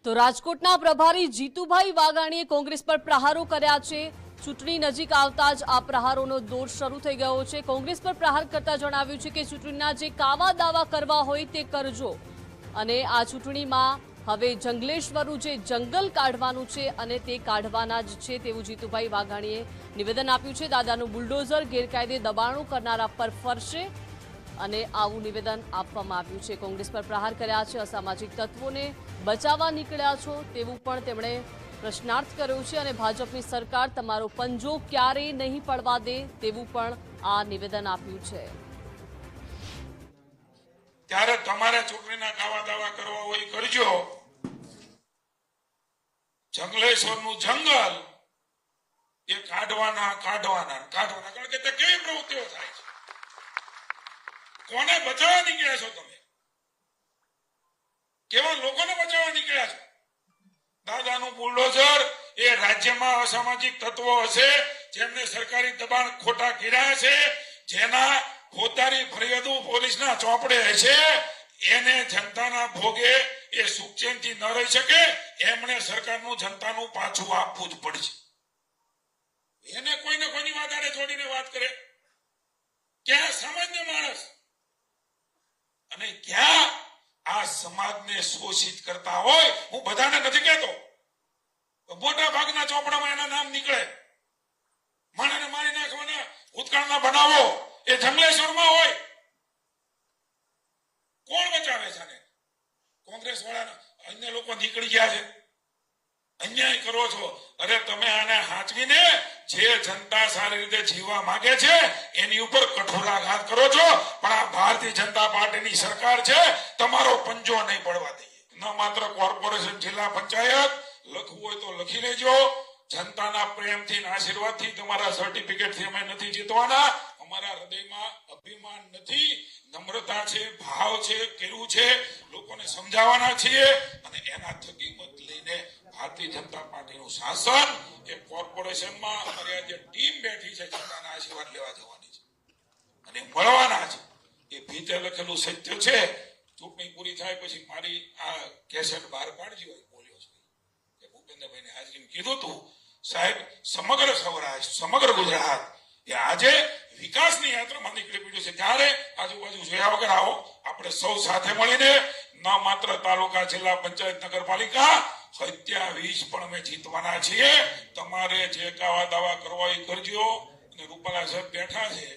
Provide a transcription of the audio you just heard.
તો રાજકોટના પ્રભારી જીતુભાઈ વાઘાણીએ કોંગ્રેસ પર પ્રહારો કર્યા છે। ચૂંટણી નજીક આવતા જ આ પ્રહારોનો દોર શરૂ થઈ ગયો છે। કોંગ્રેસ પર પ્રહાર કરતા જણાવ્યું છે કે ચૂંટણીના જે કાવા દાવા કરવા હોય તે કરજો અને આ ચૂંટણીમાં હવે જંગલેશ્વરનું જે જંગલ કાઢવાનું છે અને તે કાઢવાના જ છે તેવું જીતુભાઈ વાઘાણીએ નિવેદન આપ્યું છે। દાદાનું બુલડોઝર ગેરકાયદે દબાણો કરનારા પર ફરશે અને આવું નિવેદન આપવામાં આવ્યું છે। કોંગ્રેસ પર પ્રહાર કર્યા છે, અસામાજિક તત્વોને બચાવવા નીકળ્યા છો તેવું પણ તેમણે પ્રશ્નાર્થ કર્યો છે અને ભાજપની સરકાર તમારો પંજો ક્યારેય નહીં પડવા દે તેવું પણ આ નિવેદન આપ્યું છે। ત્યારે તમારે ચૂંટણીના કાવા દાવા કરવા હોય કરજો। જંગલેશ્વરનું જંગલ એ કાઢવાના કારણ કે તે કેવી પ્રવૃત્તિઓ થાય છે, કોને બચાવવા નીકળ્યા છો તમે, કેવા લોકોને બચાવવા નીકળ્યા છો? દાદાનું બુલડોઝર એ રાજ્યમાં અસામાજિક તત્વો હશે જેમને સરકારી દબાણ ખોટા કર્યા છે, જેના ફોજદારી ફરિયાદો પોલીસના ચોપડે હશે, એને જનતાના ભોગે એ સુખચેનથી ન રહી શકે, એમણે સરકારનું જનતાનું પાછું આપવું જ પડશે। એને કોઈને કોઈની વાત આડે જોડીને વાત કરે, ક્યાં સામાન્ય માણસ અને ક્યાં આ સમાજને શોષિત કરતા હોય। હું બધાને નથી કહેતો, મોટા ભાગના ચોપડામાં એના નામ નીકળે, માણસને મારી નાખવાના ભૂતકાળના બનાવો એ જંગલેશ્વરમાં હોય, કોણ બચાવે છે? કોંગ્રેસ વાળા અન્ય લોકો નીકળી ગયા છે, અન્યાય કરો છો। અરે તમે આને હાચવીને જે જનતા સારી રીતે જીવવા માંગે છે એની ઉપર કઠોરાઘાત કરો છો, પણ આ ભારતીય જનતા પાર્ટીની સરકાર છે, તમારો પંજો નહીં પડવા દઈએ। ન માત્ર કોર્પોરેશન, જિલ્લા પંચાયત લખવું હોય તો લખી લેજો। જનતાના પ્રેમથી આશીર્વાદથી, તમારા સર્ટિફિકેટથી અમે નથી જીતવાના। અમારા હૃદયમાં અભિમાન નથી, નમ્રતા છે, ભાવ છે, કેવું છે, લોકોને સમજાવવાના છીએ અને એના થકી મત લઈને ભારતીય જનતા પાર્ટીનું શાસન એ કોર્પોરેશનમાં અમારી જે ટીમ બેઠી છે જનતાના આશીર્વાદ લેવા જવાની છે અને મળવાના છે। એ ભીતે લખેલું સત્ય છે। ચૂંટણી પૂરી થાય પછી મારી આ કેસેટ બહાર પાડજો, બોલ્યો છે ભૂપેન્દ્રભાઈને હાજરી કીધું હતું, સાહેબ સમગ્ર સૌરાષ્ટ્ર, સમગ્ર ગુજરાત એ આજે વિકાસની યાત્રામાં નીકળી પડ્યું છે, ત્યારે આજુબાજુ જોયા વગર આવો, આપણે સૌ સાથે મળીને ન માત્ર તાલુકા, જિલ્લા પંચાયત, નગરપાલિકા 27 પણ અમે જીતવાના છીએ। તમારે જે કાવા દાવા કરવા એ કરજો। અને રૂપાલા સાહેબ બેઠા છે,